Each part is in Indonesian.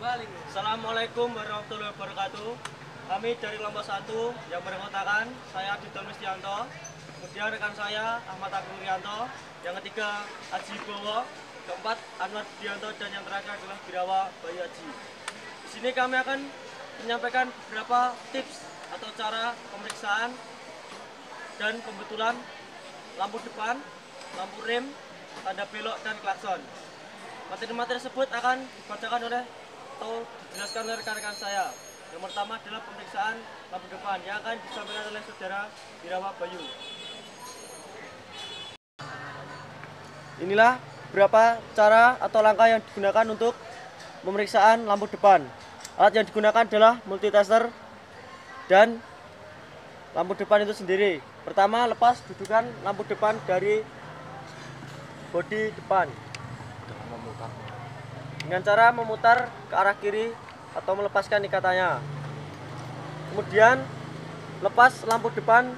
Assalamualaikum warahmatullahi wabarakatuh. Kami dari kelompok 1 yang beranggotakan saya Adito Mistianto, kemudian rekan saya Ahmad Agung Rianto, yang ketiga Haji Bowo, keempat Anwar Budianto, dan yang terakhir adalah Birawa Bayu Haji. Di sini kami akan menyampaikan beberapa tips atau cara pemeriksaan dan pembetulan lampu depan, lampu rem, tanda belok, dan klakson. Materi-materi tersebut akan dibacakan oleh atau dijelaskan oleh rekan-rekan saya. Yang pertama adalah pemeriksaan lampu depan yang akan disampaikan oleh saudara Birawa Bayu. Inilah beberapa cara atau langkah yang digunakan untuk pemeriksaan lampu depan. Alat yang digunakan adalah multitester dan lampu depan itu sendiri. Pertama, lepas dudukan lampu depan dari bodi depan dengan cara memutar ke arah kiri atau melepaskan ikatannya. Kemudian lepas lampu depan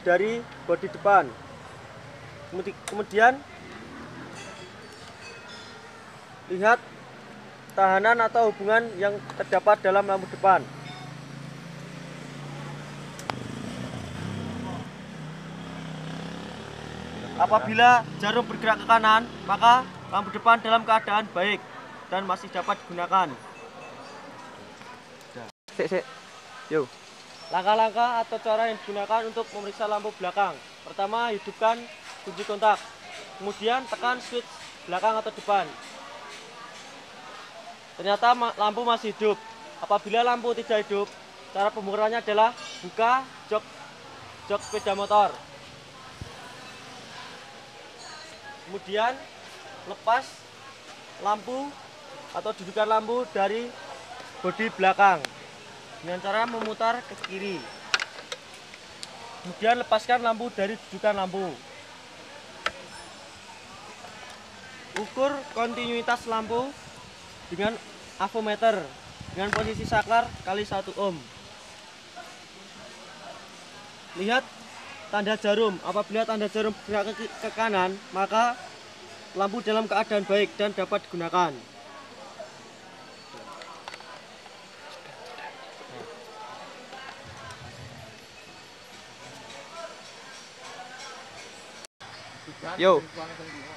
dari bodi depan. Kemudian lihat tahanan atau hubungan yang terdapat dalam lampu depan. Apabila jarum bergerak ke kanan, maka lampu depan dalam keadaan baik dan masih dapat digunakan. Yo. Langkah-langkah atau cara yang digunakan untuk memeriksa lampu belakang. Pertama, hidupkan kunci kontak. Kemudian tekan switch belakang atau depan. Ternyata lampu masih hidup. Apabila lampu tidak hidup, cara pembongkarannya adalah buka jok sepeda motor. Kemudian lepas lampu atau dudukan lampu dari bodi belakang dengan cara memutar ke kiri. Kemudian lepaskan lampu dari dudukan lampu. Ukur kontinuitas lampu dengan avometer dengan posisi saklar kali 1 ohm. Lihat tanda jarum. Apabila tanda jarum bergerak ke kanan, maka lampu dalam keadaan baik dan dapat digunakan.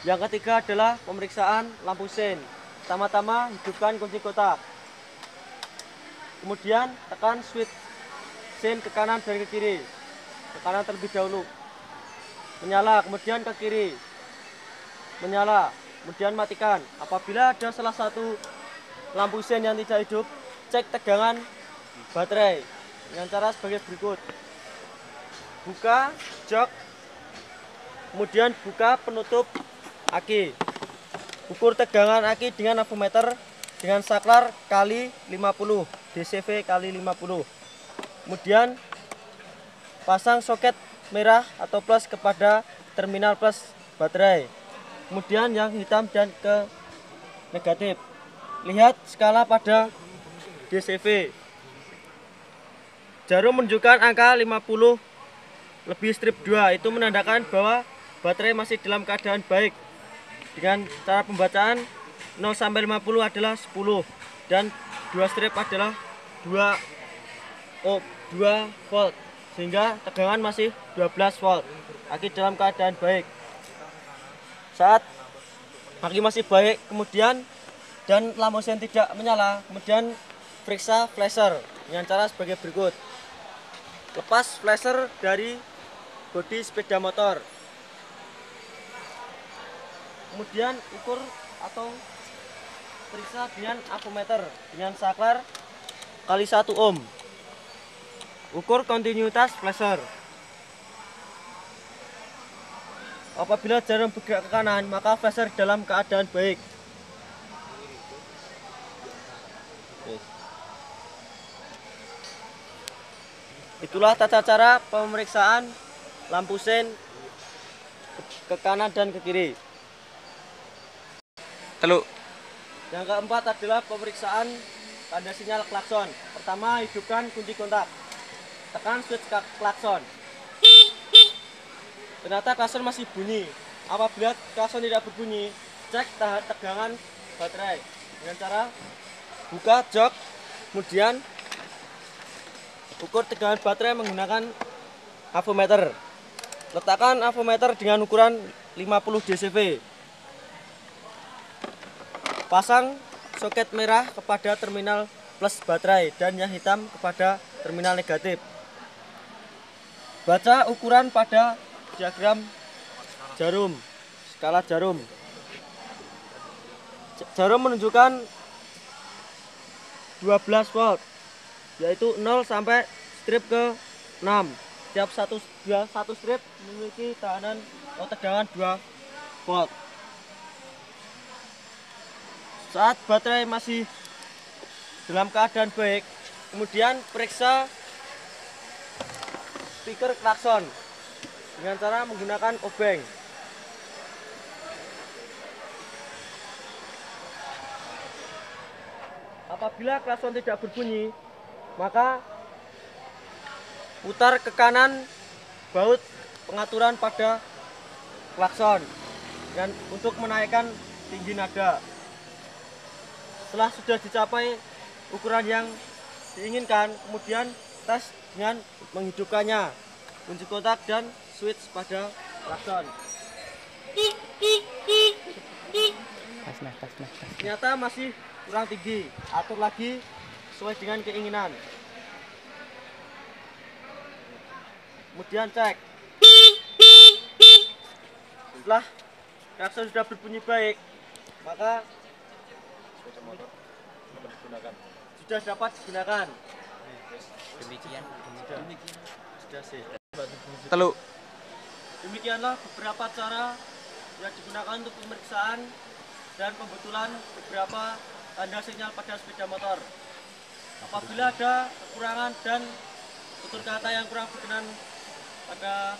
Yang ketiga adalah pemeriksaan lampu sein. Pertama-tama hidupkan kunci kotak. Kemudian tekan switch sein ke kanan dan ke kiri. Ke kanan terlebih dahulu. Menyala, kemudian ke kiri. Menyala, kemudian matikan. Apabila ada salah satu lampu sein yang tidak hidup, cek tegangan baterai dengan cara sebagai berikut. Buka jok, kemudian buka penutup aki. Ukur tegangan aki dengan avometer dengan saklar kali 50, DCV kali 50. Kemudian pasang soket merah atau plus kepada terminal plus baterai. Kemudian yang hitam dan ke negatif. Lihat skala pada DCV. Jarum menunjukkan angka 50 lebih strip 2. Itu menandakan bahwa baterai masih dalam keadaan baik. Dengan cara pembacaan 0 sampai 50 adalah 10 dan 2 strip adalah 2 volt, sehingga tegangan masih 12 volt. Aki dalam keadaan baik. Saat aki masih baik, kemudian dan lampu sein tidak menyala, kemudian periksa flasher dengan cara sebagai berikut. Lepas flasher dari bodi sepeda motor. Kemudian ukur atau periksa dengan avometer dengan saklar kali 1 ohm. Ukur kontinuitas flasher. Apabila jarum bergerak ke kanan, maka flasher dalam keadaan baik. Itulah tata cara pemeriksaan lampu sein ke kanan dan ke kiri. Yang keempat adalah pemeriksaan tanda sinyal klakson. Pertama, hidupkan kunci kontak. Tekan switch klakson. Ternyata klakson masih bunyi. Apabila klakson tidak berbunyi, cek tegangan baterai dengan cara buka jok, kemudian ukur tegangan baterai menggunakan avometer. Letakkan avometer dengan ukuran 50 dcv. Pasang soket merah kepada terminal plus baterai dan yang hitam kepada terminal negatif. Baca ukuran pada diagram jarum, skala jarum. Jarum menunjukkan 12 volt, yaitu 0 sampai strip ke 6. Setiap satu strip memiliki tegangan 2 volt. Saat baterai masih dalam keadaan baik, kemudian periksa speaker klakson dengan cara menggunakan obeng. Apabila klakson tidak berbunyi, maka putar ke kanan baut pengaturan pada klakson dan untuk menaikkan tinggi nada. Setelah sudah dicapai ukuran yang diinginkan, kemudian tes dengan menghidupkannya, kunci kontak dan switch pada klakson. Ternyata masih kurang tinggi, atur lagi sesuai dengan keinginan. Kemudian cek. Setelah klakson sudah berbunyi baik, maka sudah dapat digunakan. Demikian. Sudah sih. Telu. Demikianlah beberapa cara yang digunakan untuk pemeriksaan dan pembetulan beberapa tanda sinyal pada sepeda motor. Apabila ada kekurangan dan tutur kata yang kurang berkenan pada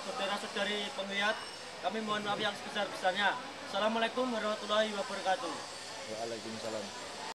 saudara-saudari penglihat, kami mohon maaf yang sebesar-besarnya. Assalamualaikum warahmatullahi wabarakatuh. Waalaikumsalam.